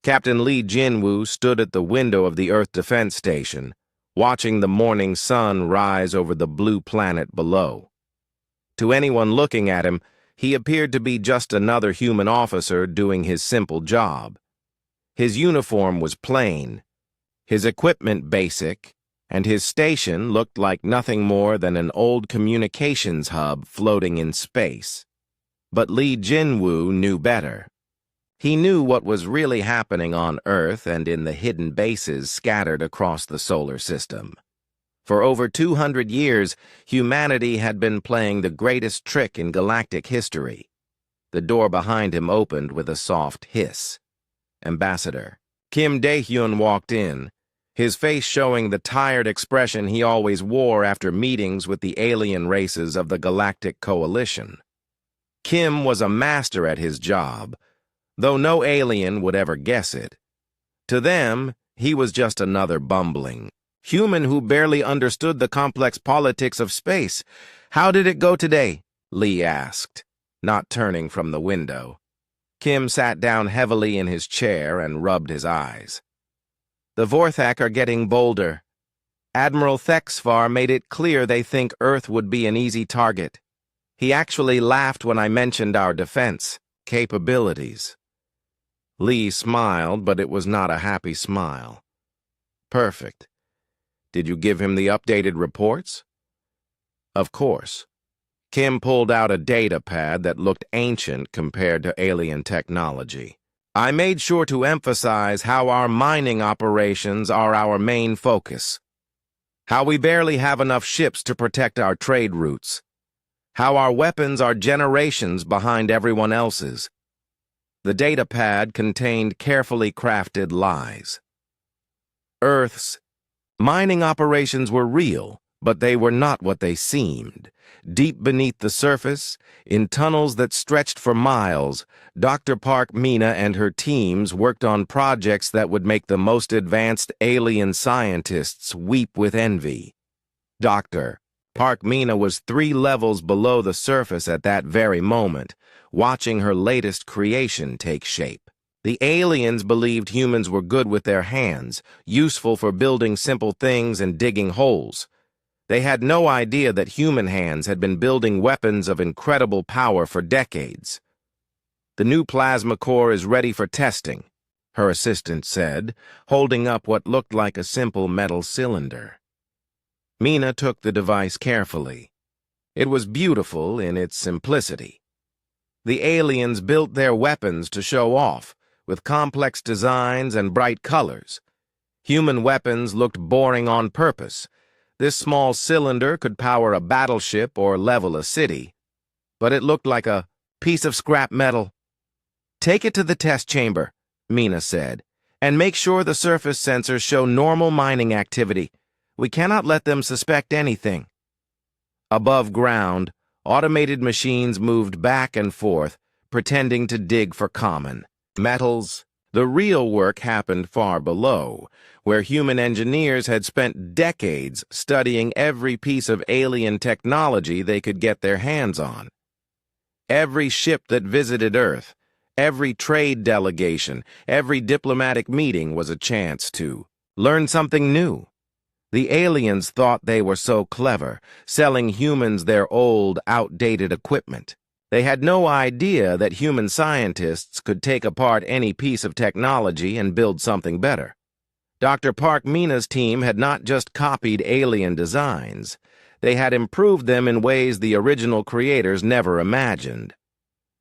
Captain Lee Jinwoo stood at the window of the Earth Defense Station, watching the morning sun rise over the blue planet below. To anyone looking at him, he appeared to be just another human officer doing his simple job. His uniform was plain, his equipment basic, and his station looked like nothing more than an old communications hub floating in space. But Lee Jinwoo knew better. He knew what was really happening on Earth and in the hidden bases scattered across the solar system. For over 200 years, humanity had been playing the greatest trick in galactic history. The door behind him opened with a soft hiss. Ambassador Kim Dae-hyun walked in, his face showing the tired expression he always wore after meetings with the alien races of the Galactic Coalition. Kim was a master at his job, though no alien would ever guess it. To them, he was just another bumbling human who barely understood the complex politics of space. "How did it go today?" Lee asked, not turning from the window. Kim sat down heavily in his chair and rubbed his eyes. "The Vorthak are getting bolder. Admiral Thexfar made it clear they think Earth would be an easy target. He actually laughed when I mentioned our defense capabilities." Lee smiled, but it was not a happy smile. "Perfect. Did you give him the updated reports?" "Of course." Kim pulled out a data pad that looked ancient compared to alien technology. "I made sure to emphasize how our mining operations are our main focus, how we barely have enough ships to protect our trade routes, how our weapons are generations behind everyone else's." The data pad contained carefully crafted lies. Earth's mining operations were real, but they were not what they seemed. Deep beneath the surface, in tunnels that stretched for miles, Dr. Park Mina and her teams worked on projects that would make the most advanced alien scientists weep with envy. Dr. Park Mina was 3 levels below the surface at that very moment, watching her latest creation take shape. The aliens believed humans were good with their hands, useful for building simple things and digging holes. They had no idea that human hands had been building weapons of incredible power for decades. "The new plasma core is ready for testing," her assistant said, holding up what looked like a simple metal cylinder. Mina took the device carefully. It was beautiful in its simplicity. The aliens built their weapons to show off, with complex designs and bright colors. Human weapons looked boring on purpose. This small cylinder could power a battleship or level a city, but it looked like a piece of scrap metal. "Take it to the test chamber," Mina said, "and make sure the surface sensors show normal mining activity. We cannot let them suspect anything." Above ground, automated machines moved back and forth, pretending to dig for common metals. The real work happened far below, where human engineers had spent decades studying every piece of alien technology they could get their hands on. Every ship that visited Earth, every trade delegation, every diplomatic meeting was a chance to learn something new. The aliens thought they were so clever, selling humans their old, outdated equipment. They had no idea that human scientists could take apart any piece of technology and build something better. Dr. Park Mina's team had not just copied alien designs. They had improved them in ways the original creators never imagined.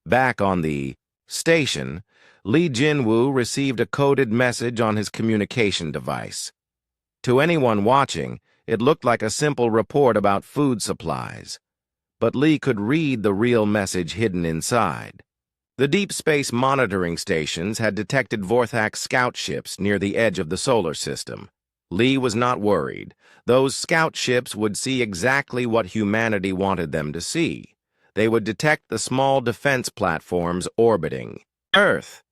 Back on the station, Lee Jinwoo received a coded message on his communication device. To anyone watching, it looked like a simple report about food supplies. But Lee could read the real message hidden inside. The deep space monitoring stations had detected Vorthak scout ships near the edge of the solar system. Lee was not worried. Those scout ships would see exactly what humanity wanted them to see. They would detect the small defense platforms orbiting Earth,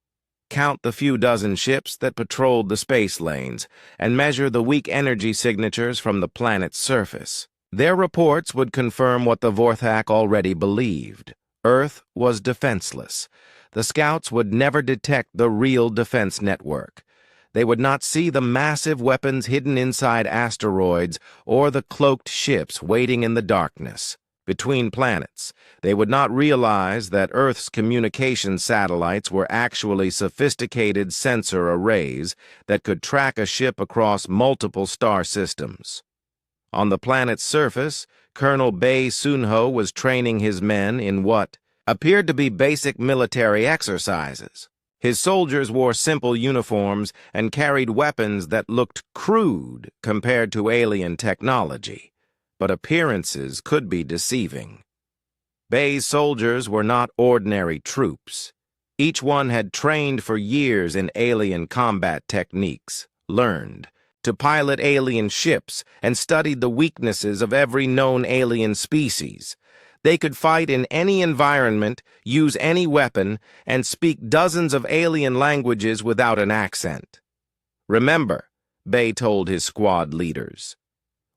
count the few dozen ships that patrolled the space lanes, and measure the weak energy signatures from the planet's surface. Their reports would confirm what the Vorthak already believed. Earth was defenseless. the scouts would never detect the real defense network. They would not see the massive weapons hidden inside asteroids or the cloaked ships waiting in the darkness between planets. They would not realize that Earth's communication satellites were actually sophisticated sensor arrays that could track a ship across multiple star systems. On the planet's surface, Colonel Bei Sunho was training his men in what appeared to be basic military exercises. His soldiers wore simple uniforms and carried weapons that looked crude compared to alien technology, but appearances could be deceiving. Bei's soldiers were not ordinary troops. Each one had trained for years in alien combat techniques, learned to pilot alien ships, and studied the weaknesses of every known alien species. They could fight in any environment, use any weapon, and speak dozens of alien languages without an accent. Remember, Bei told his squad leaders,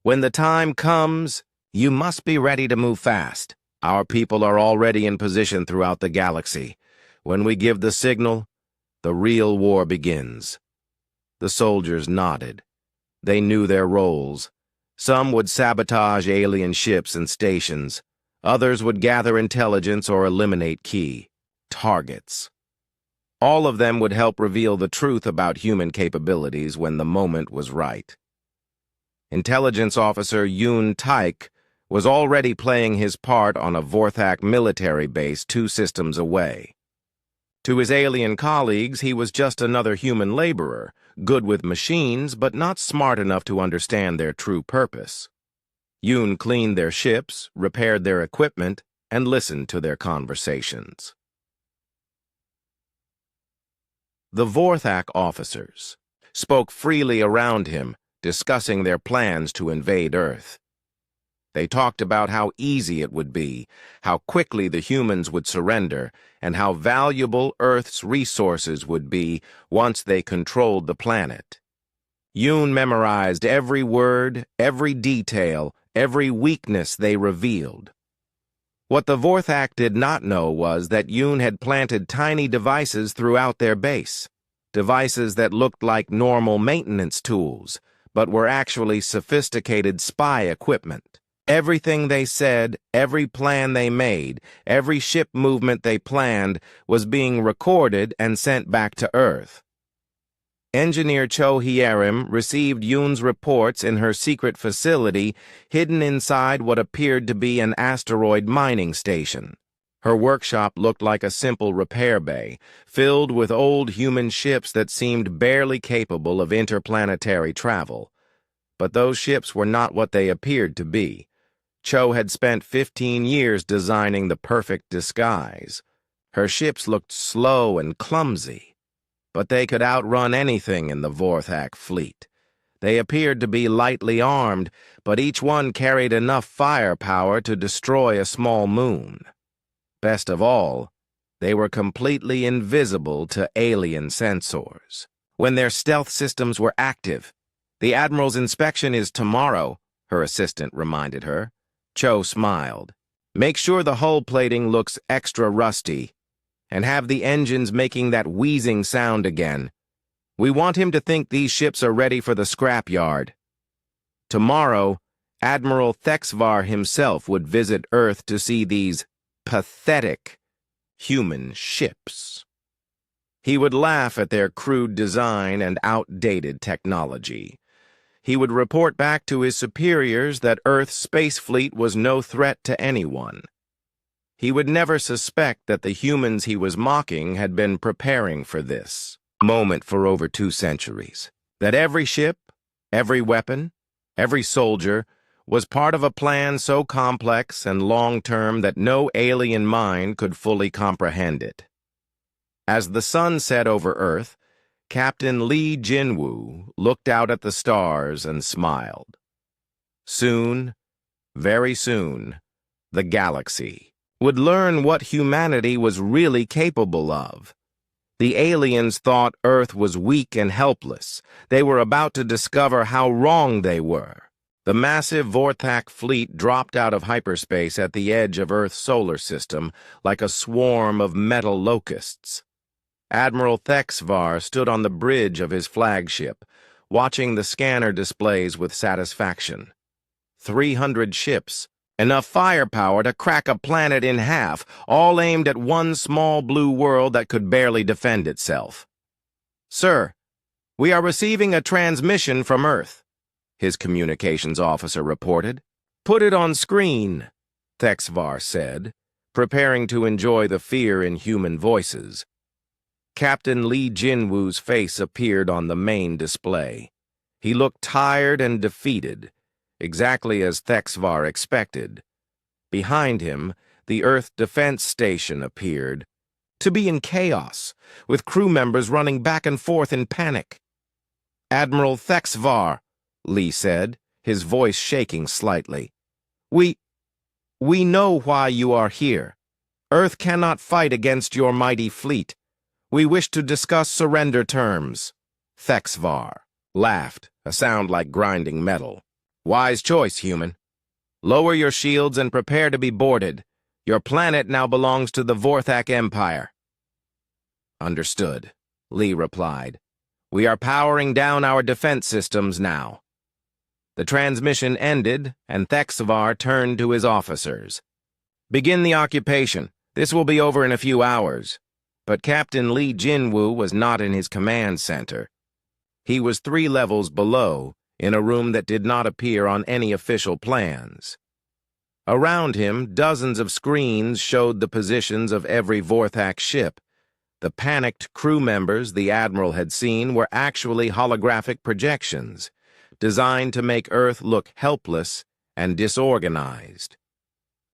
when the time comes, you must be ready to move fast. Our people are already in position throughout the galaxy. When we give the signal, the real war begins. The soldiers nodded. They knew their roles. Some would sabotage alien ships and stations. Others would gather intelligence or eliminate key targets. All of them would help reveal the truth about human capabilities when the moment was right. Intelligence Officer Yoon Taik was already playing his part on a Vorthak military base 2 systems away. To his alien colleagues, he was just another human laborer, good with machines but not smart enough to understand their true purpose. Yoon cleaned their ships, repaired their equipment, and listened to their conversations. The Vorthak officers spoke freely around him, discussing their plans to invade Earth. They talked about how easy it would be, how quickly the humans would surrender, and how valuable Earth's resources would be once they controlled the planet. Yoon memorized every word, every detail, every weakness they revealed. What the Vorthak did not know was that Yoon had planted tiny devices throughout their base, devices that looked like normal maintenance tools, but were actually sophisticated spy equipment. Everything they said, every plan they made, every ship movement they planned was being recorded and sent back to Earth. Engineer Cho Hyerim received Yoon's reports in her secret facility hidden inside what appeared to be an asteroid mining station. Her workshop looked like a simple repair bay, filled with old human ships that seemed barely capable of interplanetary travel. But those ships were not what they appeared to be. Cho had spent 15 years designing the perfect disguise. Her ships looked slow and clumsy, but they could outrun anything in the Vorthak fleet. They appeared to be lightly armed, but each one carried enough firepower to destroy a small moon. Best of all, they were completely invisible to alien sensors. When their stealth systems were active, the Admiral's inspection is tomorrow, her assistant reminded her. Cho smiled. Make sure the hull plating looks extra rusty, and have the engines making that wheezing sound again. We want him to think these ships are ready for the scrapyard. Tomorrow, Admiral Thexvar himself would visit Earth to see these pathetic human ships. He would laugh at their crude design and outdated technology. He would report back to his superiors that Earth's space fleet was no threat to anyone. He would never suspect that the humans he was mocking had been preparing for this moment for over 2 centuries. That every ship, every weapon, every soldier was part of a plan so complex and long-term that no alien mind could fully comprehend it. As the sun set over Earth, Captain Lee Jinwoo looked out at the stars and smiled. Soon, very soon, the galaxy would learn what humanity was really capable of. The aliens thought Earth was weak and helpless. They were about to discover how wrong they were. The massive Vorthak fleet dropped out of hyperspace at the edge of Earth's solar system like a swarm of metal locusts. Admiral Thexvar stood on the bridge of his flagship, watching the scanner displays with satisfaction. 300 ships, enough firepower to crack a planet in half, all aimed at one small blue world that could barely defend itself. "Sir, we are receiving a transmission from Earth," his communications officer reported. "Put it on screen," Thexvar said, preparing to enjoy the fear in human voices. Captain Li Jinwu's face appeared on the main display. He looked tired and defeated, exactly as Thexvar expected. Behind him, the Earth Defense Station appeared, to be in chaos, with crew members running back and forth in panic. "Admiral Thexvar," Li said, his voice shaking slightly. We know why you are here. Earth cannot fight against your mighty fleet. We wish to discuss surrender terms." Thexvar laughed, a sound like grinding metal. "Wise choice, human. Lower your shields and prepare to be boarded. Your planet now belongs to the Vorthak Empire." "Understood," Li replied. "We are powering down our defense systems now." The transmission ended, and Thexvar turned to his officers. "Begin the occupation. This will be over in a few hours." But Captain Li Jinwu was not in his command center. He was 3 levels below, in a room that did not appear on any official plans. Around him, dozens of screens showed the positions of every Vorthak ship. The panicked crew members the Admiral had seen were actually holographic projections, designed to make Earth look helpless and disorganized.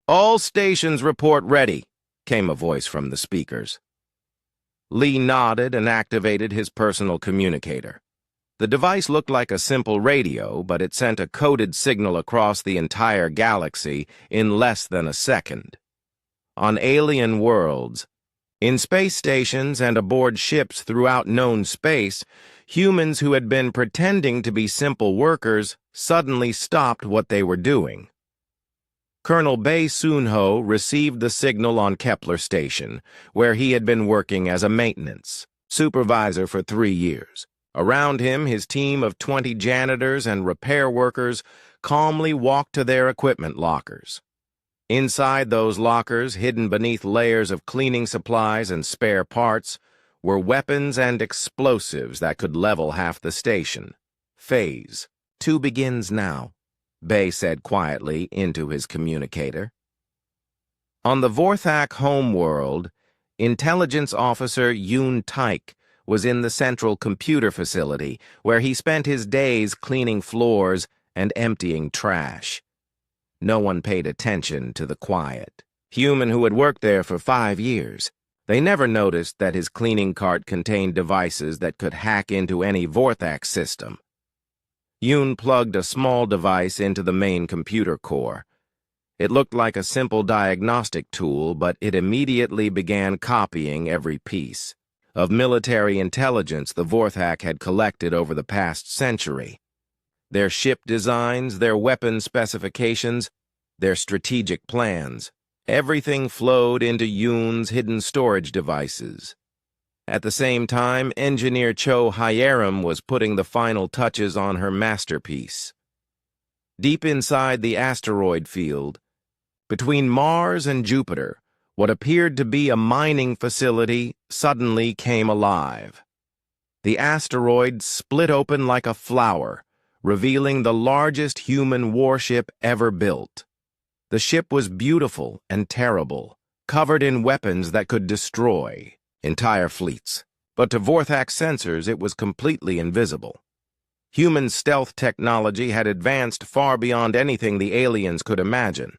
"All stations report ready," came a voice from the speakers. Li nodded and activated his personal communicator. The device looked like a simple radio, but it sent a coded signal across the entire galaxy in less than a second. On alien worlds, in space stations and aboard ships throughout known space, humans who had been pretending to be simple workers suddenly stopped what they were doing. Colonel Bei Sunho received the signal on Kepler Station, where he had been working as a maintenance supervisor for 3 years. Around him, his team of 20 janitors and repair workers calmly walked to their equipment lockers. Inside those lockers, hidden beneath layers of cleaning supplies and spare parts, were weapons and explosives that could level half the station. "Phase 2 begins now," Bei said quietly into his communicator. On the Vorthak homeworld, Intelligence Officer Yoon Taik was in the central computer facility, where he spent his days cleaning floors and emptying trash. No one paid attention to the quiet human who had worked there for 5 years. They never noticed that his cleaning cart contained devices that could hack into any Vorthak system. Yoon plugged a small device into the main computer core. It looked like a simple diagnostic tool, but it immediately began copying every piece of military intelligence the Vorthak had collected over the past century. Their ship designs, their weapon specifications, their strategic plans. Everything flowed into Yoon's hidden storage devices. At the same time, engineer Cho Hyerim was putting the final touches on her masterpiece. Deep inside the asteroid field, between Mars and Jupiter, what appeared to be a mining facility suddenly came alive. The asteroid split open like a flower, revealing the largest human warship ever built. The ship was beautiful and terrible, covered in weapons that could destroy entire fleets. But to Vorthak sensors, it was completely invisible. Human stealth technology had advanced far beyond anything the aliens could imagine.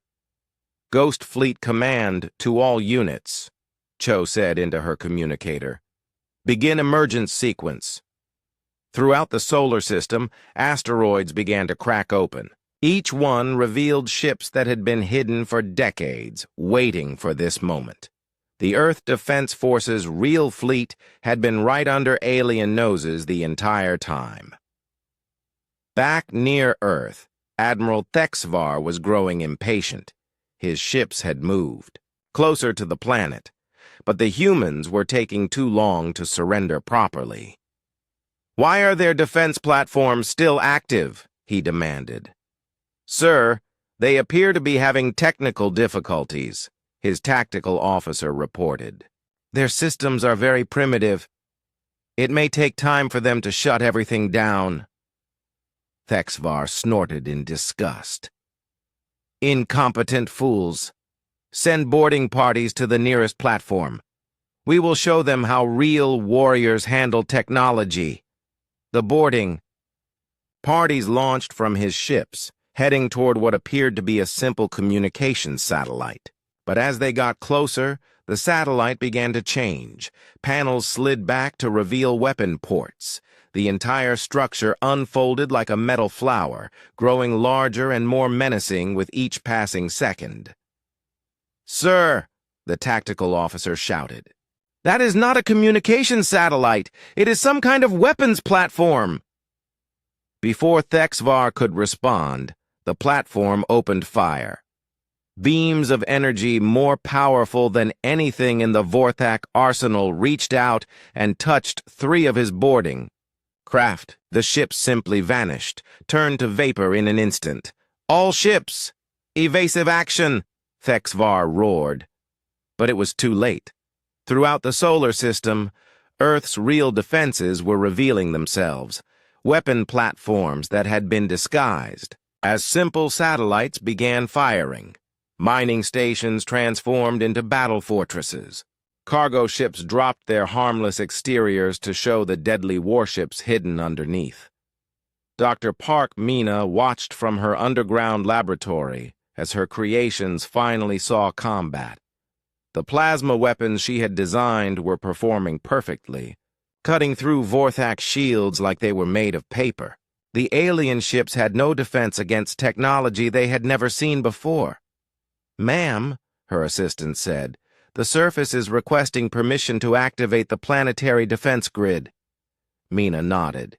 "Ghost Fleet Command to all units," Cho said into her communicator. "Begin emergence sequence." Throughout the solar system, asteroids began to crack open. Each one revealed ships that had been hidden for decades, waiting for this moment. The Earth Defense Force's real fleet had been right under alien noses the entire time. Back near Earth, Admiral Thexvar was growing impatient. His ships had moved closer to the planet, but the humans were taking too long to surrender properly. "Why are their defense platforms still active?" he demanded. "Sir, they appear to be having technical difficulties," his tactical officer reported. "Their systems are very primitive. It may take time for them to shut everything down." Thexvar snorted in disgust. "Incompetent fools. Send boarding parties to the nearest platform. We will show them how real warriors handle technology." The boarding parties launched from his ships, heading toward what appeared to be a simple communications satellite. But as they got closer, the satellite began to change. Panels slid back to reveal weapon ports. The entire structure unfolded like a metal flower, growing larger and more menacing with each passing second. "Sir," the tactical officer shouted, "that is not a communications satellite. It is some kind of weapons platform." Before Thexvar could respond, the platform opened fire. Beams of energy more powerful than anything in the Vorthak arsenal reached out and touched 3 of his boarding craft. The ships simply vanished, turned to vapor in an instant. "All ships! Evasive action!" Thexvar roared. But it was too late. Throughout the solar system, Earth's real defenses were revealing themselves, weapon platforms that had been disguised. As simple satellites began firing, mining stations transformed into battle fortresses. Cargo ships dropped their harmless exteriors to show the deadly warships hidden underneath. Dr. Park Mina watched from her underground laboratory as her creations finally saw combat. The plasma weapons she had designed were performing perfectly, cutting through Vorthak shields like they were made of paper. The alien ships had no defense against technology they had never seen before. "Ma'am," her assistant said, "the surface is requesting permission to activate the planetary defense grid." Mina nodded.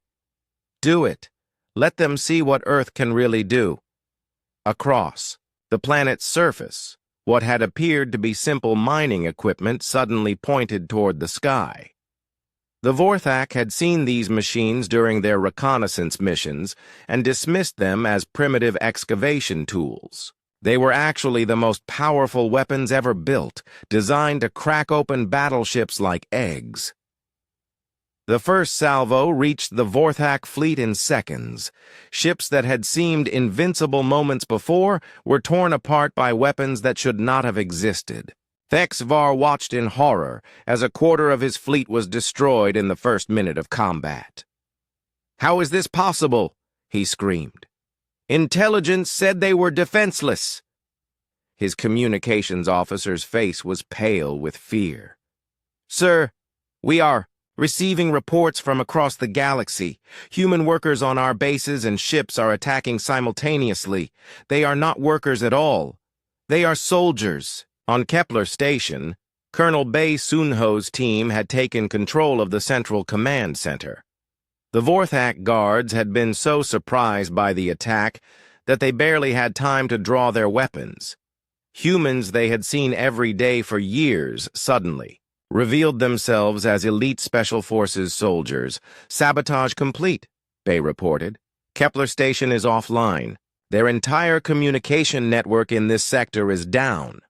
"Do it. Let them see what Earth can really do." Across the planet's surface, what had appeared to be simple mining equipment suddenly pointed toward the sky. The Vorthak had seen these machines during their reconnaissance missions and dismissed them as primitive excavation tools. They were actually the most powerful weapons ever built, designed to crack open battleships like eggs. The first salvo reached the Vorthak fleet in seconds. Ships that had seemed invincible moments before were torn apart by weapons that should not have existed. Thexvar watched in horror as a quarter of his fleet was destroyed in the first minute of combat. "How is this possible?" he screamed. "Intelligence said they were defenseless." His communications officer's face was pale with fear. "Sir, we are receiving reports from across the galaxy. Human workers on our bases and ships are attacking simultaneously. They are not workers at all. They are soldiers." On Kepler Station, Colonel Bei Sunho's team had taken control of the central command center. The Vorthak guards had been so surprised by the attack that they barely had time to draw their weapons. Humans they had seen every day for years suddenly revealed themselves as elite Special Forces soldiers. "Sabotage complete," Bei reported. "Kepler Station is offline. Their entire communication network in this sector is down."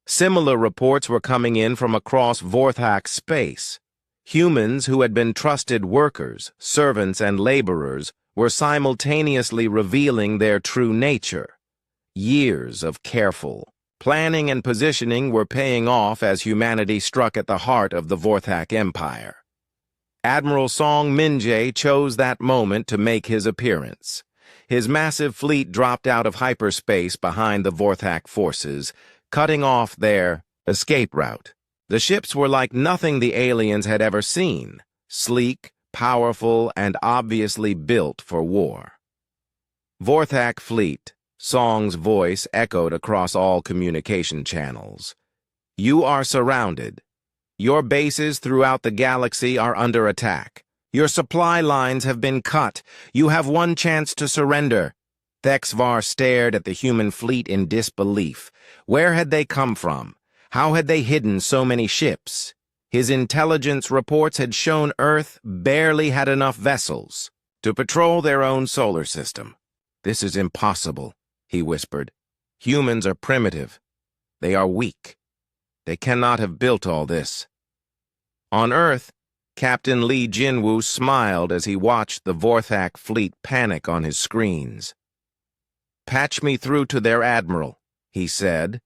Similar reports were coming in from across Vorthak space. Humans who had been trusted workers, servants, and laborers were simultaneously revealing their true nature. Years of careful planning and positioning were paying off as humanity struck at the heart of the Vorthak Empire. Admiral Song Minjae chose that moment to make his appearance. His massive fleet dropped out of hyperspace behind the Vorthak forces, cutting off their escape route. The ships were like nothing the aliens had ever seen, sleek, powerful, and obviously built for war. "Vorthak fleet," Song's voice echoed across all communication channels. "You are surrounded. Your bases throughout the galaxy are under attack. Your supply lines have been cut. You have one chance to surrender." Thexvar stared at the human fleet in disbelief. Where had they come from? How had they hidden so many ships? His intelligence reports had shown Earth barely had enough vessels to patrol their own solar system. "This is impossible," he whispered. "Humans are primitive. They are weak. They cannot have built all this." On Earth, Captain Lee Jinwoo smiled as he watched the Vorthak fleet panic on his screens. "Patch me through to their admiral," he said.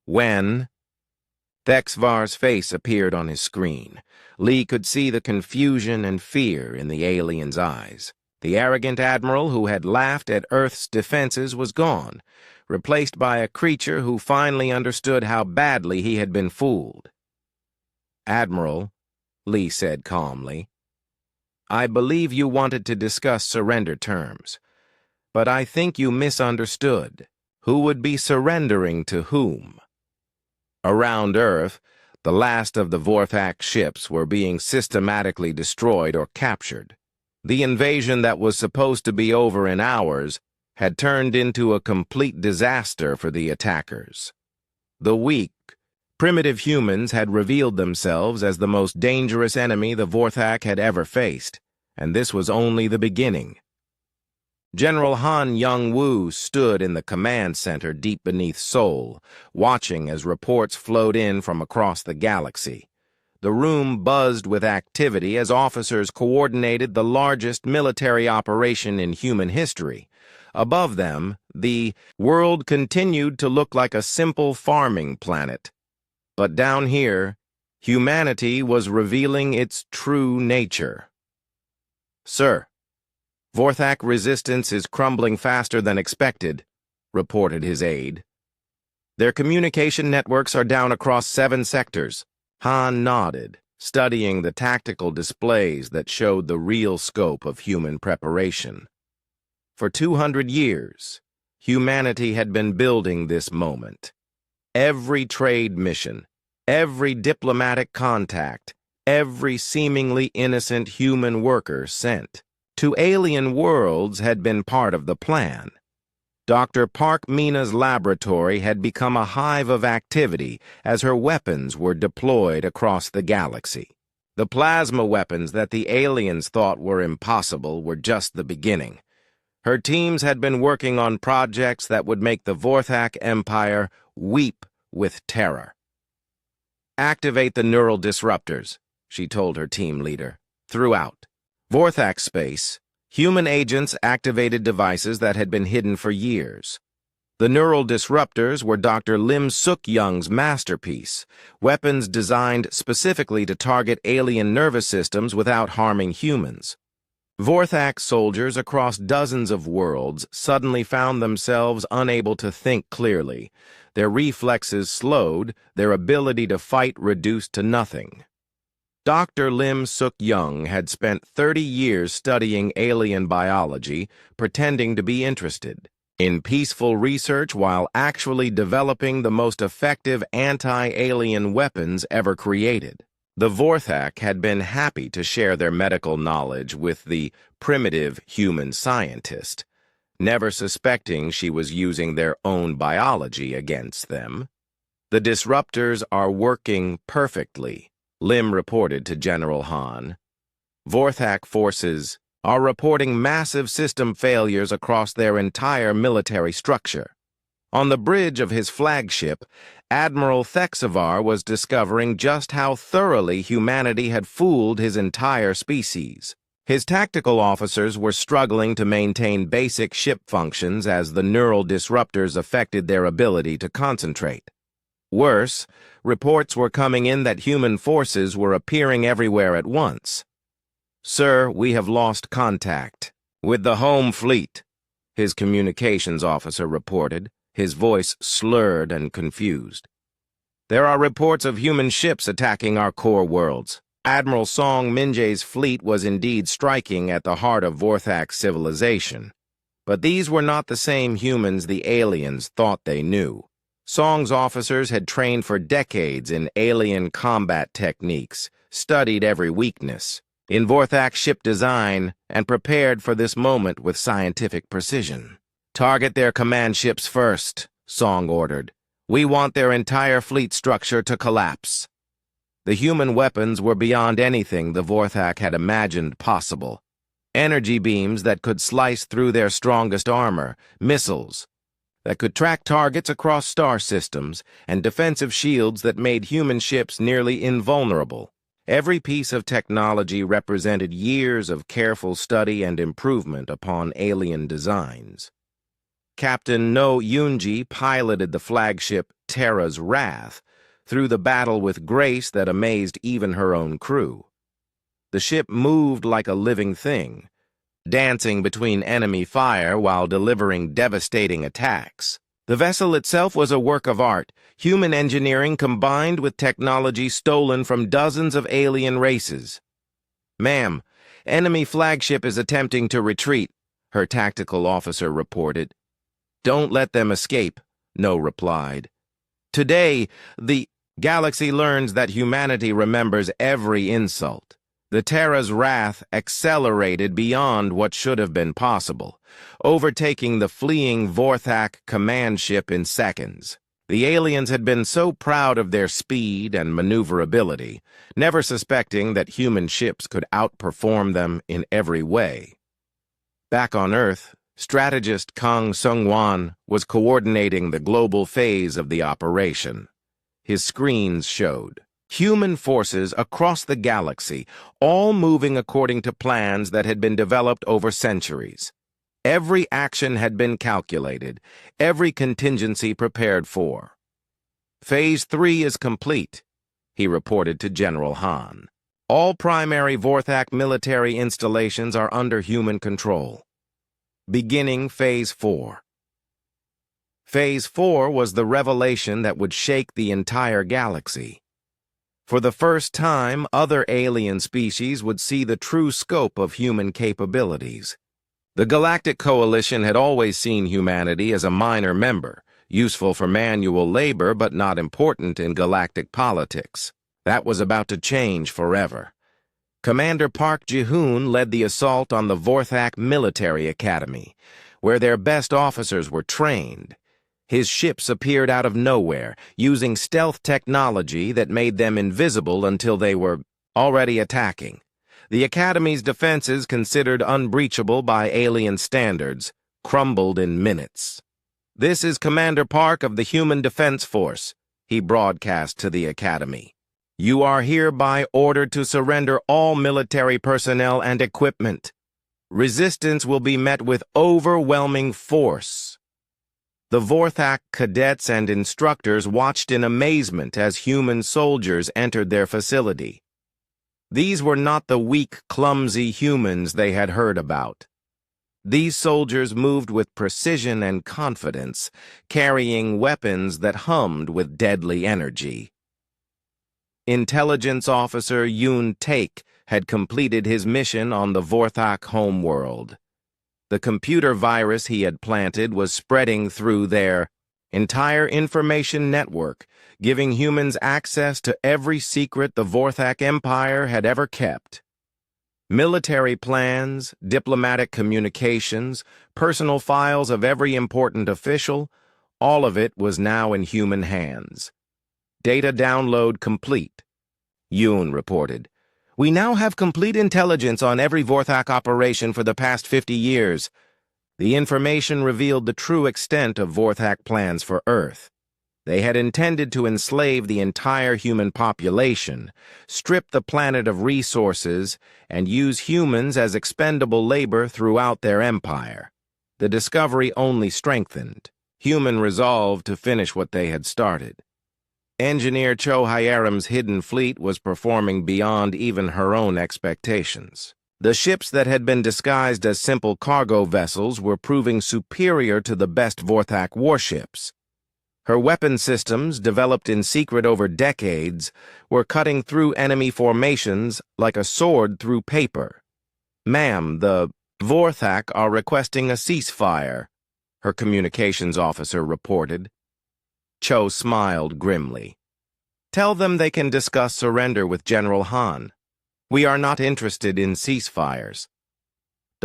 "When?" Thexvar's face appeared on his screen. Lee could see the confusion and fear in the alien's eyes. The arrogant admiral who had laughed at Earth's defenses was gone, replaced by a creature who finally understood how badly he had been fooled. "Admiral," Lee said calmly, "I believe you wanted to discuss surrender terms, but I think you misunderstood. Who would be surrendering to whom?" Around Earth, the last of the Vorthak ships were being systematically destroyed or captured. The invasion that was supposed to be over in hours had turned into a complete disaster for the attackers. The weak, primitive humans had revealed themselves as the most dangerous enemy the Vorthak had ever faced, and this was only the beginning. General Han Young-woo stood in the command center deep beneath Seoul, watching as reports flowed in from across the galaxy. The room buzzed with activity as officers coordinated the largest military operation in human history. Above them, the world continued to look like a simple farming planet. But down here, humanity was revealing its true nature. "Sir, Vorthak resistance is crumbling faster than expected," reported his aide. "Their communication networks are down across 7 sectors. Han nodded, studying the tactical displays that showed the real scope of human preparation. For 200 years, humanity had been building this moment. Every trade mission, every diplomatic contact, every seemingly innocent human worker sent to alien worlds had been part of the plan. Dr. Park Mina's laboratory had become a hive of activity as her weapons were deployed across the galaxy. The plasma weapons that the aliens thought were impossible were just the beginning. Her teams had been working on projects that would make the Vorthak Empire weep with terror. "Activate the neural disruptors," she told her team leader. Throughout Vorthak space, human agents activated devices that had been hidden for years. The neural disruptors were Dr. Lim Suk-young's masterpiece, weapons designed specifically to target alien nervous systems without harming humans. Vorthak soldiers across dozens of worlds suddenly found themselves unable to think clearly. Their reflexes slowed, their ability to fight reduced to nothing. Dr. Lim Suk-young had spent 30 years studying alien biology, pretending to be interested in peaceful research while actually developing the most effective anti-alien weapons ever created. The Vorthak had been happy to share their medical knowledge with the primitive human scientist, never suspecting she was using their own biology against them. "The disruptors are working perfectly," Lim reported to General Han. "Vorthak forces are reporting massive system failures across their entire military structure." On the bridge of his flagship, Admiral Thexvar was discovering just how thoroughly humanity had fooled his entire species. His tactical officers were struggling to maintain basic ship functions as the neural disruptors affected their ability to concentrate. Worse, reports were coming in that human forces were appearing everywhere at once. "Sir, we have lost contact with the home fleet," his communications officer reported, his voice slurred and confused. "There are reports of human ships attacking our core worlds." Admiral Song Minjae's fleet was indeed striking at the heart of Vorthak civilization. But these were not the same humans the aliens thought they knew. Song's officers had trained for decades in alien combat techniques, studied every weakness in Vorthak ship design, and prepared for this moment with scientific precision. Target their command ships first, Song ordered. We want their entire fleet structure to collapse. The human weapons were beyond anything the Vorthak had imagined possible. Energy beams that could slice through their strongest armor, missiles that could track targets across star systems, and defensive shields that made human ships nearly invulnerable. Every piece of technology represented years of careful study and improvement upon alien designs. Captain No Yunji piloted the flagship Terra's Wrath through the battle with grace that amazed even her own crew. The ship moved like a living thing, dancing between enemy fire while delivering devastating attacks. The vessel itself was a work of art, human engineering combined with technology stolen from dozens of alien races. "Ma'am, enemy flagship is attempting to retreat," her tactical officer reported. "Don't let them escape," No replied. "Today, the galaxy learns that humanity remembers every insult." The Terra's Wrath accelerated beyond what should have been possible, overtaking the fleeing Vorthak command ship in seconds. The aliens had been so proud of their speed and maneuverability, never suspecting that human ships could outperform them in every way. Back on Earth, strategist Kang Seung-wan was coordinating the global phase of the operation. His screens showed human forces across the galaxy, all moving according to plans that had been developed over centuries. Every action had been calculated, every contingency prepared for. "Phase 3 is complete," he reported to General Han. "All primary Vorthak military installations are under human control. Beginning Phase 4. Phase 4 was the revelation that would shake the entire galaxy. For the first time, other alien species would see the true scope of human capabilities. The Galactic Coalition had always seen humanity as a minor member, useful for manual labor but not important in galactic politics. That was about to change forever. Commander Park Ji-hoon led the assault on the Vorthak Military Academy, where their best officers were trained. His ships appeared out of nowhere, using stealth technology that made them invisible until they were already attacking. The Academy's defenses, considered unbreachable by alien standards, crumbled in minutes. "This is Commander Park of the Human Defense Force," he broadcast to the Academy. "You are hereby ordered to surrender all military personnel and equipment. Resistance will be met with overwhelming force." The Vorthak cadets and instructors watched in amazement as human soldiers entered their facility. These were not the weak, clumsy humans they had heard about. These soldiers moved with precision and confidence, carrying weapons that hummed with deadly energy. Intelligence Officer Yoon Taek had completed his mission on the Vorthak homeworld. The computer virus he had planted was spreading through their entire information network, giving humans access to every secret the Vorthak Empire had ever kept. Military plans, diplomatic communications, personal files of every important official, all of it was now in human hands. "Data download complete," Yoon reported. "We now have complete intelligence on every Vorthak operation for the past 50 years. The information revealed the true extent of Vorthak plans for Earth. They had intended to enslave the entire human population, strip the planet of resources, and use humans as expendable labor throughout their empire. The discovery only strengthened human resolve to finish what they had started. Engineer Cho Hyerim's hidden fleet was performing beyond even her own expectations. The ships that had been disguised as simple cargo vessels were proving superior to the best Vorthak warships. Her weapon systems, developed in secret over decades, were cutting through enemy formations like a sword through paper. "Ma'am, the Vorthak are requesting a ceasefire," her communications officer reported. Cho smiled grimly. "Tell them they can discuss surrender with General Han. We are not interested in ceasefires."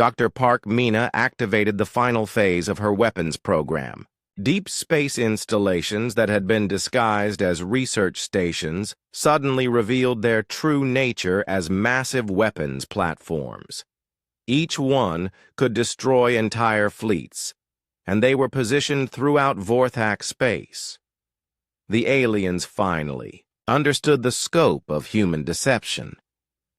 Dr. Park Mina activated the final phase of her weapons program. Deep space installations that had been disguised as research stations suddenly revealed their true nature as massive weapons platforms. Each one could destroy entire fleets, and they were positioned throughout Vorthak space. The aliens finally understood the scope of human deception.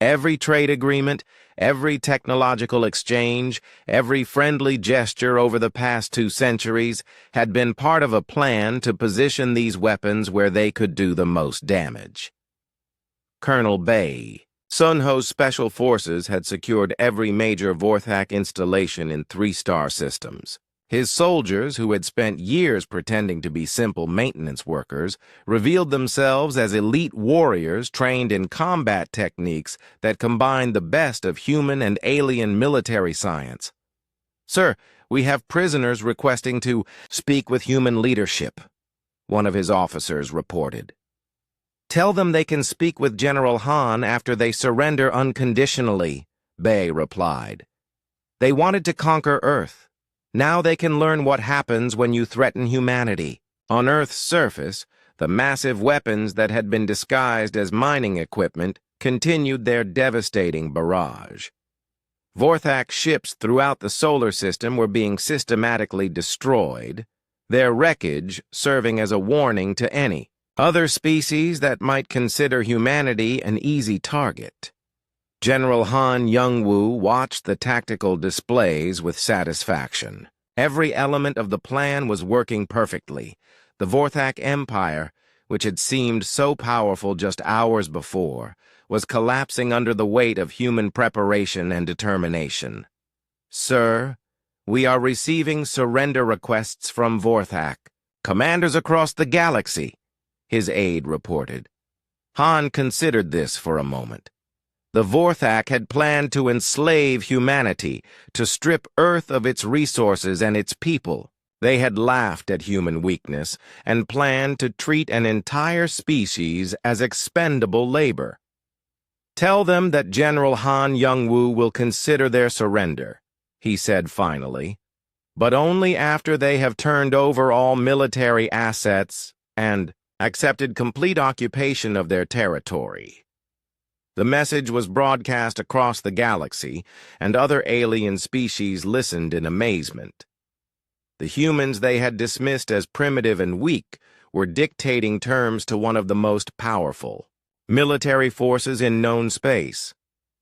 Every trade agreement, every technological exchange, every friendly gesture over the past 2 centuries had been part of a plan to position these weapons where they could do the most damage. Colonel Bay, Sunho's special forces had secured every major Vorthak installation in 3-star systems. His soldiers, who had spent years pretending to be simple maintenance workers, revealed themselves as elite warriors trained in combat techniques that combined the best of human and alien military science. "Sir, we have prisoners requesting to speak with human leadership," one of his officers reported. "Tell them they can speak with General Han after they surrender unconditionally," Bay replied. "They wanted to conquer Earth. Now they can learn what happens when you threaten humanity." On Earth's surface, the massive weapons that had been disguised as mining equipment continued their devastating barrage. Vorthak ships throughout the solar system were being systematically destroyed, their wreckage serving as a warning to any other species that might consider humanity an easy target. General Han Youngwoo watched the tactical displays with satisfaction. Every element of the plan was working perfectly. The Vorthak Empire, which had seemed so powerful just hours before, was collapsing under the weight of human preparation and determination. "Sir, we are receiving surrender requests from Vorthak. Commanders across the galaxy," his aide reported. Han considered this for a moment. The Vorthak had planned to enslave humanity, to strip Earth of its resources and its people. They had laughed at human weakness and planned to treat an entire species as expendable labor. "Tell them that General Han Youngwoo will consider their surrender," he said finally, "but only after they have turned over all military assets and accepted complete occupation of their territory." The message was broadcast across the galaxy, and other alien species listened in amazement. The humans they had dismissed as primitive and weak were dictating terms to one of the most powerful military forces in known space.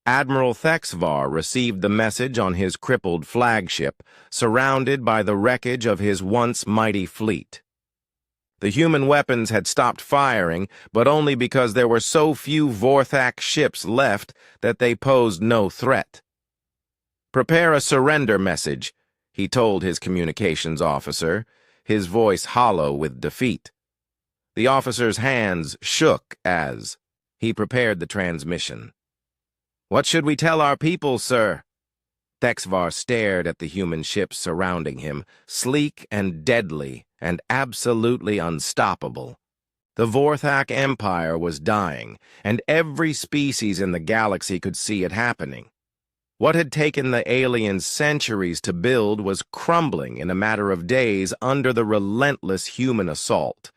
Admiral Thexvar received the message on his crippled flagship, surrounded by the wreckage of his once mighty fleet. The human weapons had stopped firing, but only because there were so few Vorthak ships left that they posed no threat. "Prepare a surrender message," he told his communications officer, his voice hollow with defeat. The officer's hands shook as he prepared the transmission. "What should we tell our people, sir?" Thexvar stared at the human ships surrounding him, sleek and deadly and absolutely unstoppable. The Vorthak Empire was dying, and every species in the galaxy could see it happening. What had taken the aliens centuries to build was crumbling in a matter of days under the relentless human assault.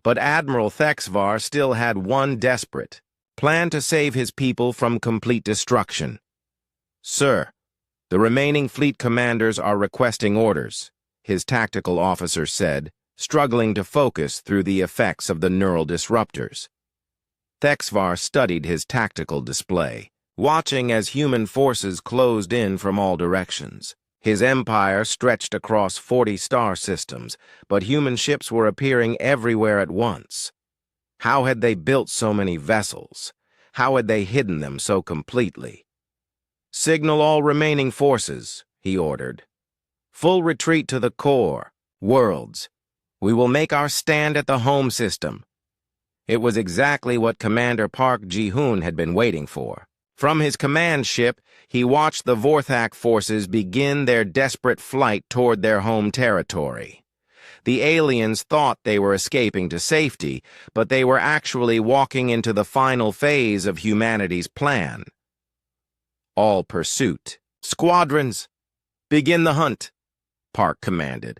But Admiral Thexvar still had one desperate plan: to save his people from complete destruction. "Sir, the remaining fleet commanders are requesting orders," his tactical officer said, struggling to focus through the effects of the neural disruptors. Thexvar studied his tactical display, watching as human forces closed in from all directions. His empire stretched across 40 star systems, but human ships were appearing everywhere at once. How had they built so many vessels? How had they hidden them so completely? "Signal all remaining forces," he ordered. "Full retreat to the core, worlds. We will make our stand at the home system." It was exactly what Commander Park Ji-hoon had been waiting for. From his command ship, he watched the Vorthak forces begin their desperate flight toward their home territory. The aliens thought they were escaping to safety, but they were actually walking into the final phase of humanity's plan. All pursuit Squadrons, begin the hunt, Park commanded.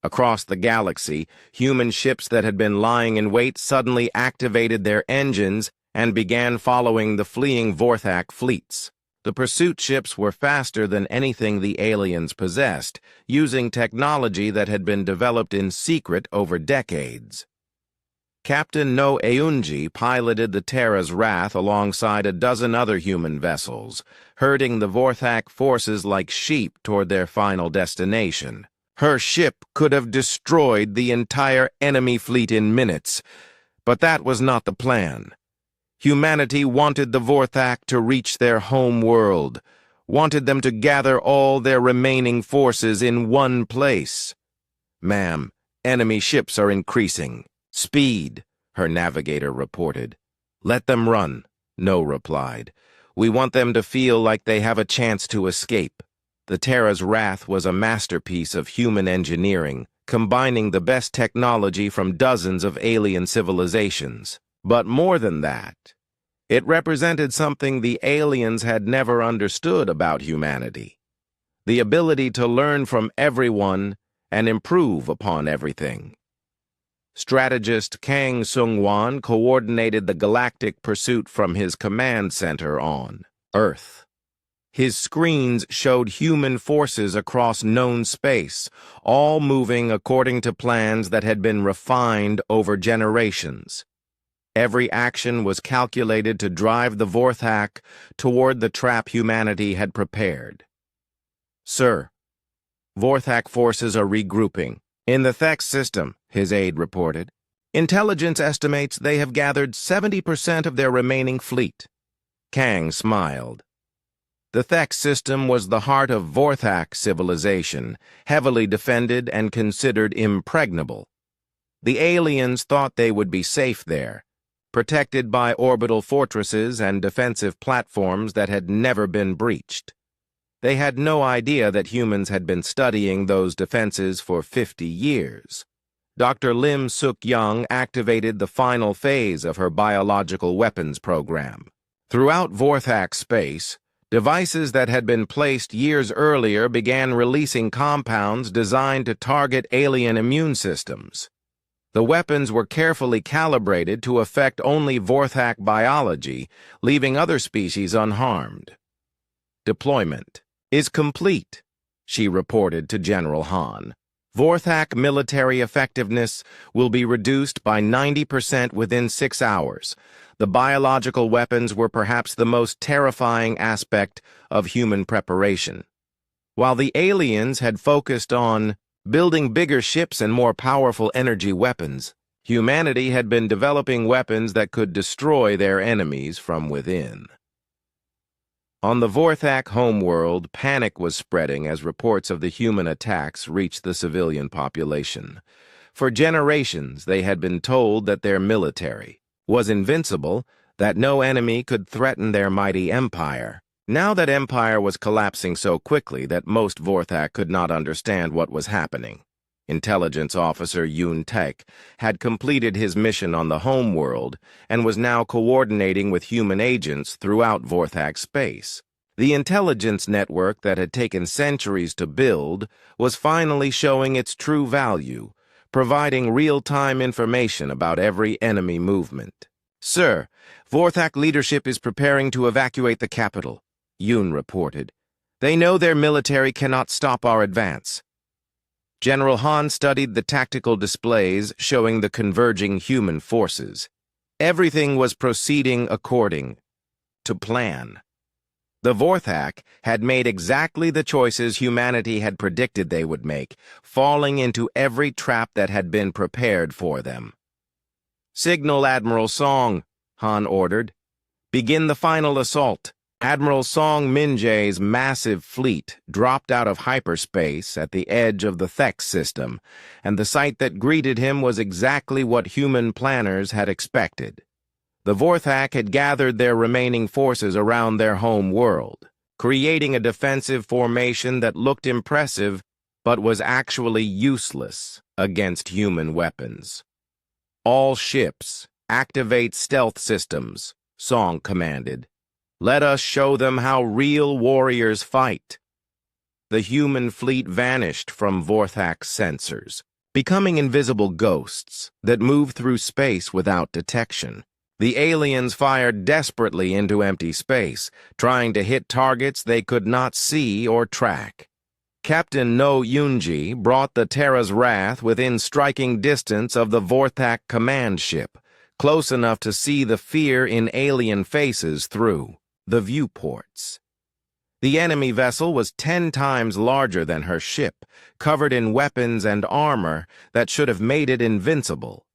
Across the galaxy, human ships that had been lying in wait suddenly activated their engines and began following the fleeing Vorthak fleets. The pursuit ships were faster than anything the aliens possessed, using technology that had been developed in secret over decades. Captain No Eunji piloted the Terra's Wrath alongside a dozen other human vessels, herding the Vorthak forces like sheep toward their final destination. Her ship could have destroyed the entire enemy fleet in minutes, but that was not the plan. Humanity wanted the Vorthak to reach their home world, wanted them to gather all their remaining forces in one place. "Ma'am, enemy ships are increasing. Speed," her navigator reported. "Let them run," No replied. "We want them to feel like they have a chance to escape." The Terra's Wrath was a masterpiece of human engineering, combining the best technology from dozens of alien civilizations. But more than that, it represented something the aliens had never understood about humanity: the ability to learn from everyone and improve upon everything. Strategist Kang Sung-wan coordinated the galactic pursuit from his command center on Earth. His screens showed human forces across known space, all moving according to plans that had been refined over generations. Every action was calculated to drive the Vorthak toward the trap humanity had prepared. "Sir, Vorthak forces are regrouping in the Thex system," his aide reported. "Intelligence estimates they have gathered 70% of their remaining fleet." Kang smiled. The Thex system was the heart of Vorthak civilization, heavily defended and considered impregnable. The aliens thought they would be safe there, protected by orbital fortresses and defensive platforms that had never been breached. They had no idea that humans had been studying those defenses for 50 years. Dr. Lim Suk-young activated the final phase of her biological weapons program. Throughout Vorthak space, devices that had been placed years earlier began releasing compounds designed to target alien immune systems. The weapons were carefully calibrated to affect only Vorthak biology, leaving other species unharmed. "Deployment is complete," she reported to General Han. "Vorthak military effectiveness will be reduced by 90% within 6 hours. The biological weapons were perhaps the most terrifying aspect of human preparation. While the aliens had focused on building bigger ships and more powerful energy weapons, humanity had been developing weapons that could destroy their enemies from within." On the Vorthak homeworld, panic was spreading as reports of the human attacks reached the civilian population. For generations, they had been told that their military was invincible, that no enemy could threaten their mighty empire. Now that empire was collapsing so quickly that most Vorthak could not understand what was happening. Intelligence officer Yoon Taek had completed his mission on the homeworld and was now coordinating with human agents throughout Vorthak space. The intelligence network that had taken centuries to build was finally showing its true value, providing real-time information about every enemy movement. "Sir, Vorthak leadership is preparing to evacuate the capital," Yoon reported. "They know their military cannot stop our advance." General Han studied the tactical displays showing the converging human forces. Everything was proceeding according to plan. The Vorthak had made exactly the choices humanity had predicted they would make, falling into every trap that had been prepared for them. "Signal Admiral Song," Han ordered. "Begin the final assault." Admiral Song Min-jae's massive fleet dropped out of hyperspace at the edge of the Thex system, and the sight that greeted him was exactly what human planners had expected. The Vorthak had gathered their remaining forces around their home world, creating a defensive formation that looked impressive but was actually useless against human weapons. "All ships, activate stealth systems," Song commanded. Let us show them how real warriors fight. The human fleet vanished from Vorthak's sensors, becoming invisible ghosts that move through space without detection. The aliens fired desperately into empty space, trying to hit targets they could not see or track. Captain No Yunji brought the Terra's wrath within striking distance of the Vorthak command ship, close enough to see the fear in alien faces through the viewports. The enemy vessel was 10 times larger than her ship, covered in weapons and armor that should have made it invincible.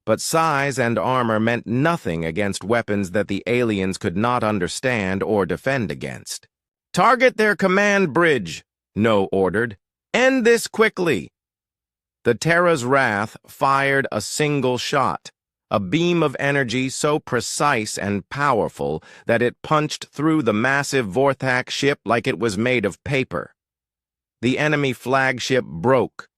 But size and armor meant nothing against weapons that the aliens could not understand or defend against. "Target their command bridge," No ordered. "End this quickly." The Terra's wrath fired a single shot, a beam of energy so precise and powerful that it punched through the massive Vorthak ship like it was made of paper. The enemy flagship broke,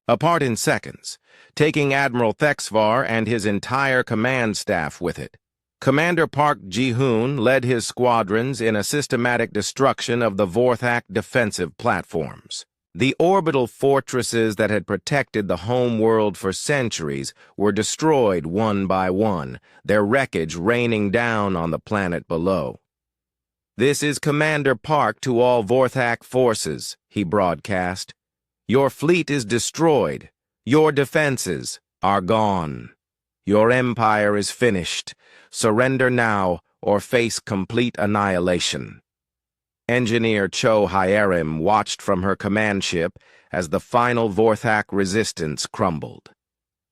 apart in seconds, taking Admiral Thexvar and his entire command staff with it. Commander Park Ji-hoon led his squadrons in a systematic destruction of the Vorthak defensive platforms. The orbital fortresses that had protected the home world for centuries were destroyed one by one, their wreckage raining down on the planet below. "This is Commander Park to all Vorthak forces," he broadcast. "Your fleet is destroyed. Your defenses are gone. Your empire is finished. Surrender now or face complete annihilation." Engineer Cho Hyerim watched from her command ship as the final Vorthak resistance crumbled.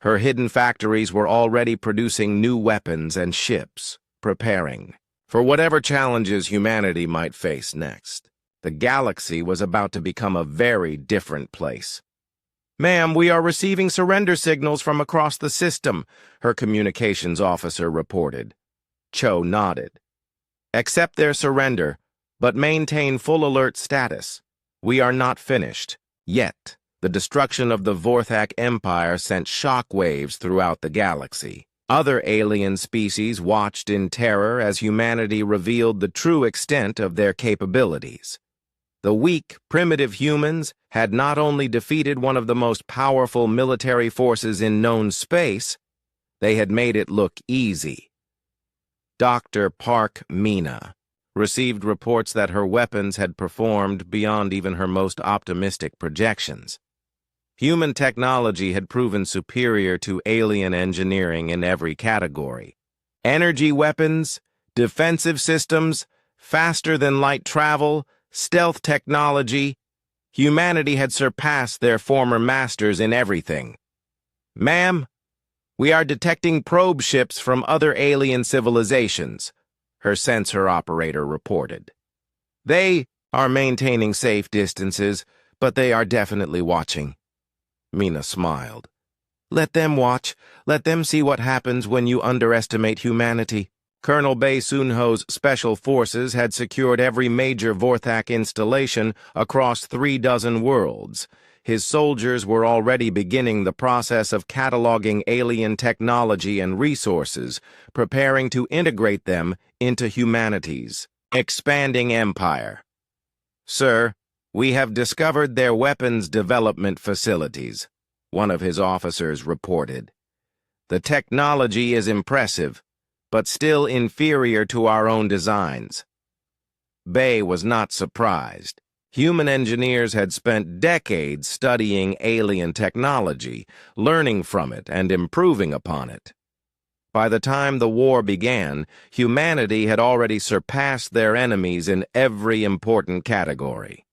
Her hidden factories were already producing new weapons and ships, preparing for whatever challenges humanity might face next. The galaxy was about to become a very different place. "Ma'am, we are receiving surrender signals from across the system," her communications officer reported. Cho nodded. "Accept their surrender, but maintain full alert status. We are not finished, yet." The destruction of the Vorthak Empire sent shockwaves throughout the galaxy. Other alien species watched in terror as humanity revealed the true extent of their capabilities. The weak, primitive humans had not only defeated one of the most powerful military forces in known space, they had made it look easy. Dr. Park Mina received reports that her weapons had performed beyond even her most optimistic projections. Human technology had proven superior to alien engineering in every category. Energy weapons, defensive systems, faster-than-light travel, stealth technology. Humanity had surpassed their former masters in everything. "Ma'am, we are detecting probe ships from other alien civilizations," her sensor operator reported. "They are maintaining safe distances, but they are definitely watching." Mina smiled. "Let them watch. Let them see what happens when you underestimate humanity." Colonel Bae Soon-ho's special forces had secured every major Vorthak installation across 36 worlds. His soldiers were already beginning the process of cataloging alien technology and resources, preparing to integrate them into humanity's expanding empire. "Sir, we have discovered their weapons development facilities," one of his officers reported. "The technology is impressive, but still inferior to our own designs." Bay was not surprised. Human engineers had spent decades studying alien technology, learning from it and improving upon it. By the time the war began, humanity had already surpassed their enemies in every important category.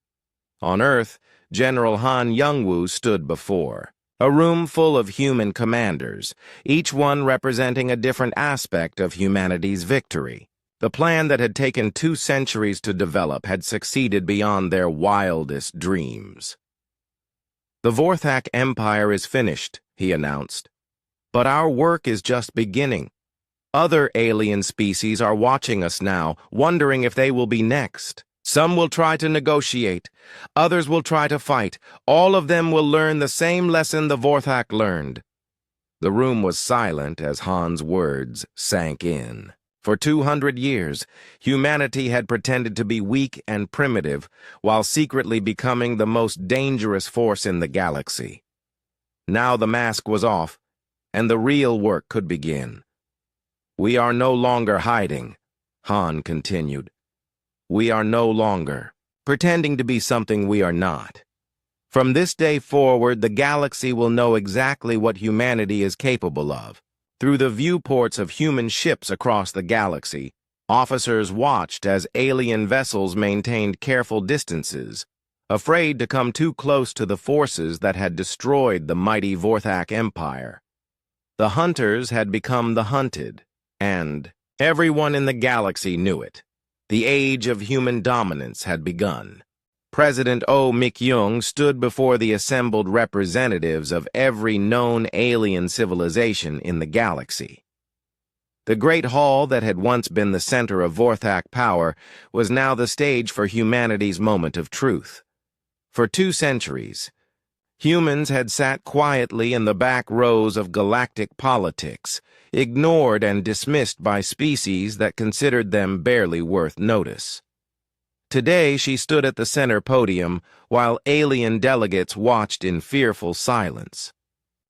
On Earth, General Han Youngwoo stood before a room full of human commanders, each one representing a different aspect of humanity's victory. The plan that had taken 2 centuries to develop had succeeded beyond their wildest dreams. "The Vorthak Empire is finished," he announced. "But our work is just beginning. Other alien species are watching us now, wondering if they will be next. Some will try to negotiate. Others will try to fight. All of them will learn the same lesson the Vorthak learned." The room was silent as Han's words sank in. For 200 years, humanity had pretended to be weak and primitive while secretly becoming the most dangerous force in the galaxy. Now the mask was off, and the real work could begin. "We are no longer hiding," Han continued. "We are no longer pretending to be something we are not. From this day forward, the galaxy will know exactly what humanity is capable of." Through the viewports of human ships across the galaxy, officers watched as alien vessels maintained careful distances, afraid to come too close to the forces that had destroyed the mighty Vorthak Empire. The hunters had become the hunted, and everyone in the galaxy knew it. The age of human dominance had begun. President Oh Mik-young stood before the assembled representatives of every known alien civilization in the galaxy. The great hall that had once been the center of Vorthak power was now the stage for humanity's moment of truth. For 2 centuries, humans had sat quietly in the back rows of galactic politics, ignored and dismissed by species that considered them barely worth notice. Today, she stood at the center podium while alien delegates watched in fearful silence.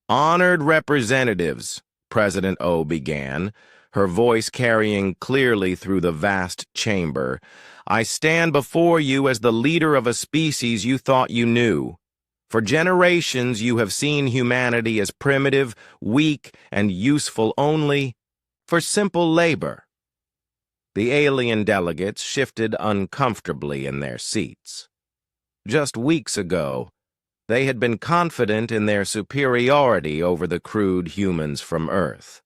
"Honored representatives," President O began, her voice carrying clearly through the vast chamber, "I stand before you as the leader of a species you thought you knew. For generations, you have seen humanity as primitive, weak, and useful only for simple labor." The alien delegates shifted uncomfortably in their seats. Just weeks ago, they had been confident in their superiority over the crude humans from Earth.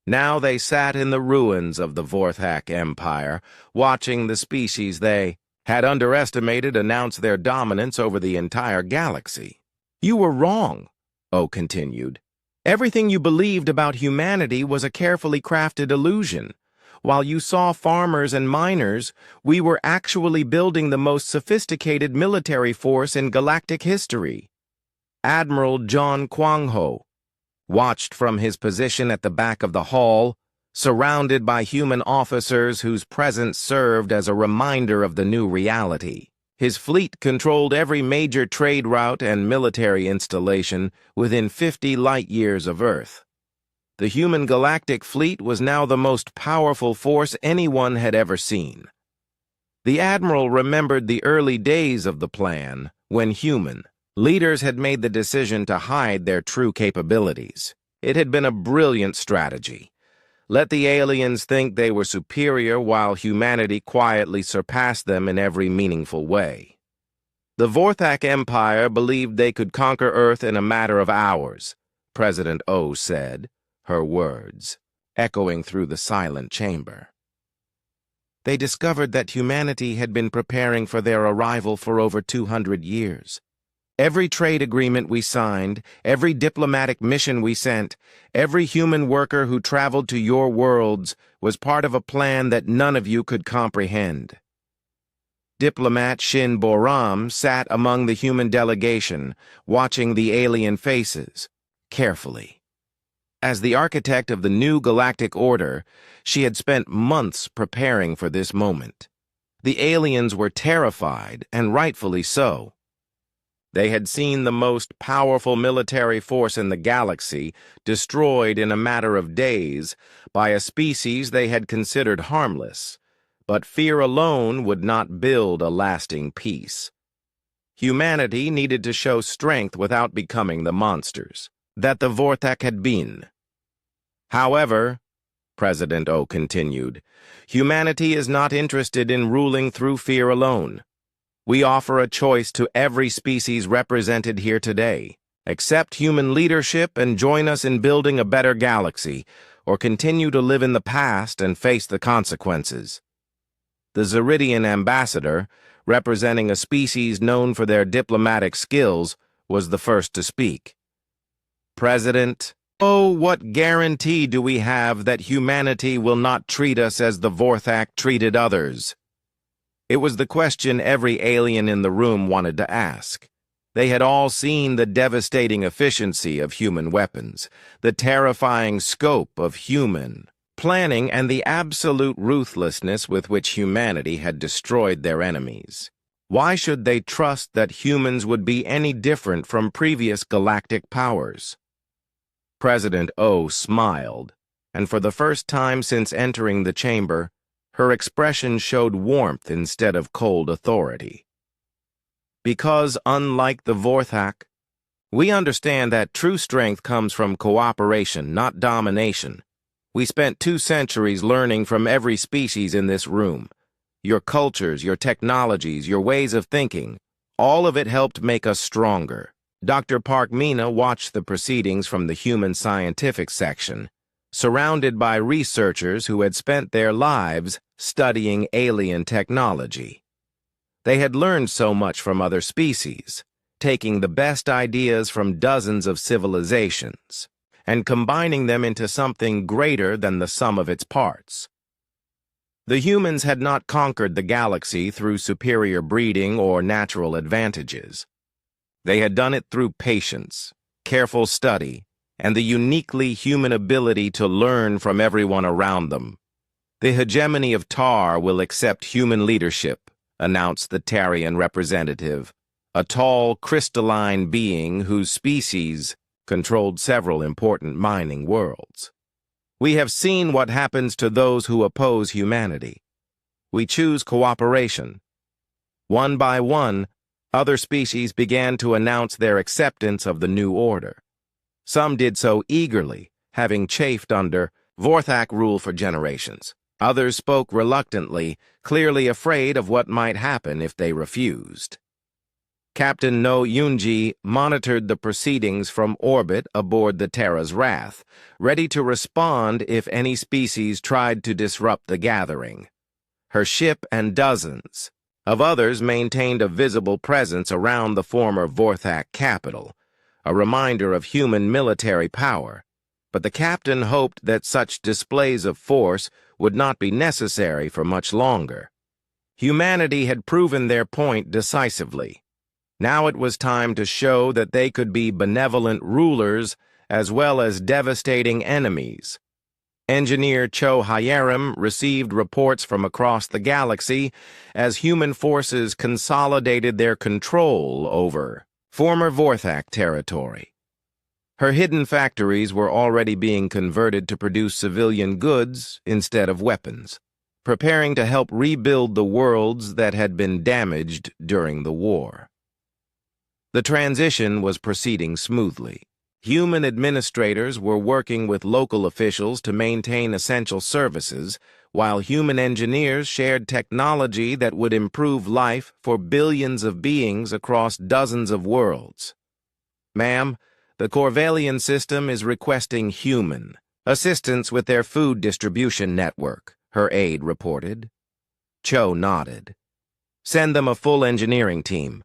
Now they sat in the ruins of the Vorthak Empire, watching the species they had underestimated announce their dominance over the entire galaxy. "You were wrong," O continued. "Everything you believed about humanity was a carefully crafted illusion. While you saw farmers and miners, we were actually building the most sophisticated military force in galactic history." Admiral John Kwang-ho watched from his position at the back of the hall, surrounded by human officers whose presence served as a reminder of the new reality. His fleet controlled every major trade route and military installation within 50 light-years of Earth. The human galactic fleet was now the most powerful force anyone had ever seen. The Admiral remembered the early days of the plan, when human leaders had made the decision to hide their true capabilities. It had been a brilliant strategy. Let the aliens think they were superior while humanity quietly surpassed them in every meaningful way. The Vorthak Empire believed they could conquer Earth in a matter of hours, President O said, her words echoing through the silent chamber. They discovered that humanity had been preparing for their arrival for over 200 years. Every trade agreement we signed, every diplomatic mission we sent, every human worker who traveled to your worlds was part of a plan that none of you could comprehend. Diplomat Shin Boram sat among the human delegation, watching the alien faces, carefully. As the architect of the new galactic order, she had spent months preparing for this moment. The aliens were terrified, and rightfully so. They had seen the most powerful military force in the galaxy destroyed in a matter of days by a species they had considered harmless, but fear alone would not build a lasting peace. Humanity needed to show strength without becoming the monsters that the Vorthak had been. However, President O continued, humanity is not interested in ruling through fear alone. We offer a choice to every species represented here today. Accept human leadership and join us in building a better galaxy, or continue to live in the past and face the consequences. The Zeridian ambassador, representing a species known for their diplomatic skills, was the first to speak. President, oh, what guarantee do we have that humanity will not treat us as the Vorthak treated others? It was the question every alien in the room wanted to ask. They had all seen the devastating efficiency of human weapons, the terrifying scope of human planning and the absolute ruthlessness with which humanity had destroyed their enemies. Why should they trust that humans would be any different from previous galactic powers? President O smiled, and for the first time since entering the chamber, her expression showed warmth instead of cold authority. Because, unlike the Vorthak, we understand that true strength comes from cooperation, not domination. We spent 2 centuries learning from every species in this room. Your cultures, your technologies, your ways of thinking, all of it helped make us stronger. Dr. Park Meena watched the proceedings from the human scientific section, surrounded by researchers who had spent their lives studying alien technology. They had learned so much from other species, taking the best ideas from dozens of civilizations and combining them into something greater than the sum of its parts. The humans had not conquered the galaxy through superior breeding or natural advantages. They had done it through patience, careful study, and the uniquely human ability to learn from everyone around them. The hegemony of Tar will accept human leadership, announced the Tarian representative, a tall, crystalline being whose species controlled several important mining worlds. We have seen what happens to those who oppose humanity. We choose cooperation. One by one, other species began to announce their acceptance of the new order. Some did so eagerly, having chafed under Vorthak rule for generations. Others spoke reluctantly, clearly afraid of what might happen if they refused. Captain No Yunji monitored the proceedings from orbit aboard the Terra's Wrath, ready to respond if any species tried to disrupt the gathering. Her ship and dozens of others maintained a visible presence around the former Vorthak capital, a reminder of human military power, but the captain hoped that such displays of force would not be necessary for much longer. Humanity had proven their point decisively. Now it was time to show that they could be benevolent rulers as well as devastating enemies. Engineer Cho Hyerim received reports from across the galaxy as human forces consolidated their control over former Vorthak territory. Her hidden factories were already being converted to produce civilian goods instead of weapons, preparing to help rebuild the worlds that had been damaged during the war. The transition was proceeding smoothly. Human administrators were working with local officials to maintain essential services, while human engineers shared technology that would improve life for billions of beings across dozens of worlds. Ma'am, the Corvellian system is requesting human assistance with their food distribution network, her aide reported. Cho nodded. Send them a full engineering team,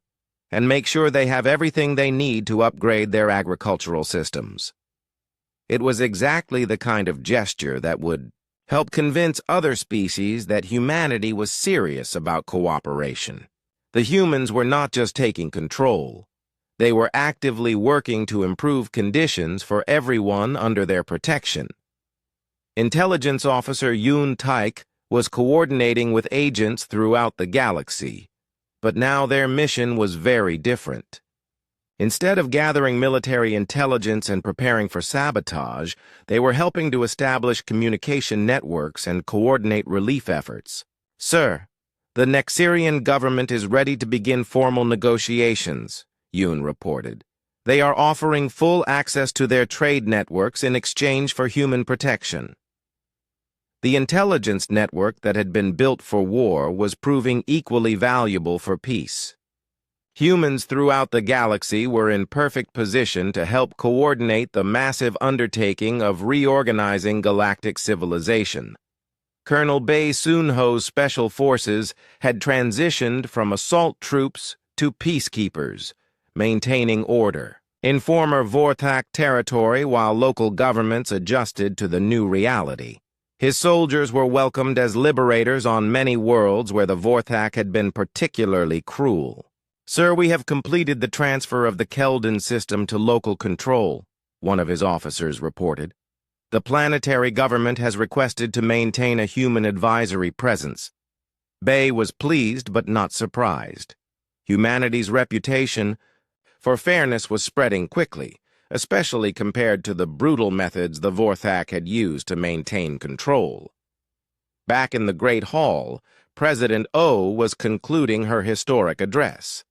and make sure they have everything they need to upgrade their agricultural systems. It was exactly the kind of gesture that would help convince other species that humanity was serious about cooperation. The humans were not just taking control. They were actively working to improve conditions for everyone under their protection. Intelligence Officer Yoon Taik was coordinating with agents throughout the galaxy, but now their mission was very different. Instead of gathering military intelligence and preparing for sabotage, they were helping to establish communication networks and coordinate relief efforts. Sir, the Nexirian government is ready to begin formal negotiations, Yoon reported. They are offering full access to their trade networks in exchange for human protection. The intelligence network that had been built for war was proving equally valuable for peace. Humans throughout the galaxy were in perfect position to help coordinate the massive undertaking of reorganizing galactic civilization. Colonel Bei Sunho's special forces had transitioned from assault troops to peacekeepers, maintaining order in former Vorthak territory while local governments adjusted to the new reality. His soldiers were welcomed as liberators on many worlds where the Vorthak had been particularly cruel. Sir, we have completed the transfer of the Keldon system to local control, one of his officers reported. The planetary government has requested to maintain a human advisory presence. Bay was pleased but not surprised. Humanity's reputation for fairness was spreading quickly, especially compared to the brutal methods the Vorthak had used to maintain control. Back in the Great Hall, President O was concluding her historic address.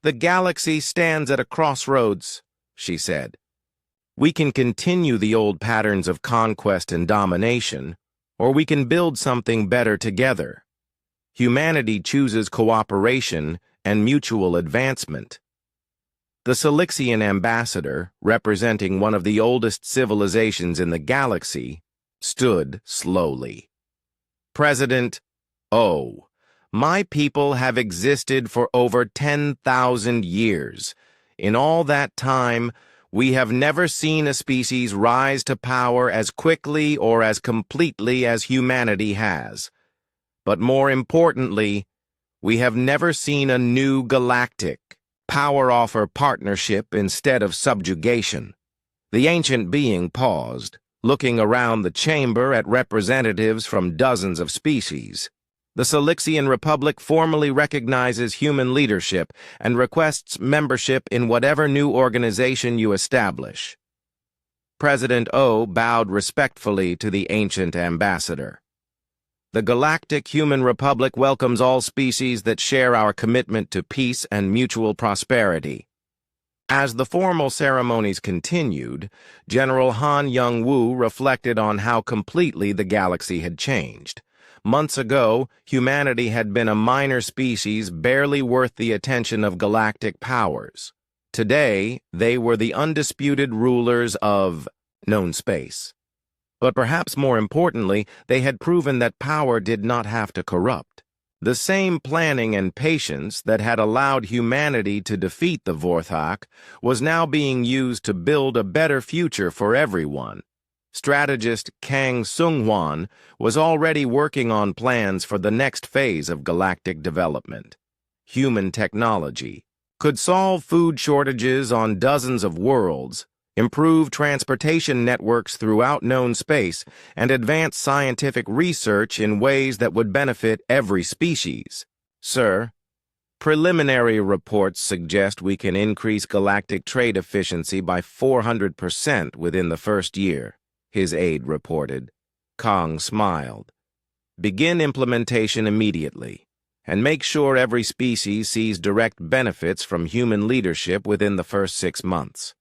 "The galaxy stands at a crossroads," she said. "We can continue the old patterns of conquest and domination, or we can build something better together. Humanity chooses cooperation and mutual advancement." The Silixian ambassador, representing one of the oldest civilizations in the galaxy, stood slowly. "President O, my people have existed for over 10,000 years. In all that time, we have never seen a species rise to power as quickly or as completely as humanity has. But more importantly, we have never seen a new galactic power offer partnership instead of subjugation." The ancient being paused, looking around the chamber at representatives from dozens of species. "The Silixian Republic formally recognizes human leadership and requests membership in whatever new organization you establish." President O bowed respectfully to the ancient ambassador. "The Galactic Human Republic welcomes all species that share our commitment to peace and mutual prosperity." As the formal ceremonies continued, General Han Young-woo reflected on how completely the galaxy had changed. Months ago, humanity had been a minor species barely worth the attention of galactic powers. Today, they were the undisputed rulers of known space. But perhaps more importantly, they had proven that power did not have to corrupt. The same planning and patience that had allowed humanity to defeat the Vorthak was now being used to build a better future for everyone. Strategist Kang Sung-hwan was already working on plans for the next phase of galactic development. Human technology could solve food shortages on dozens of worlds, improve transportation networks throughout known space, and advance scientific research in ways that would benefit every species. "Sir, preliminary reports suggest we can increase galactic trade efficiency by 400% within the first year," his aide reported. Kang smiled. "Begin implementation immediately, and make sure every species sees direct benefits from human leadership within the first 6 months."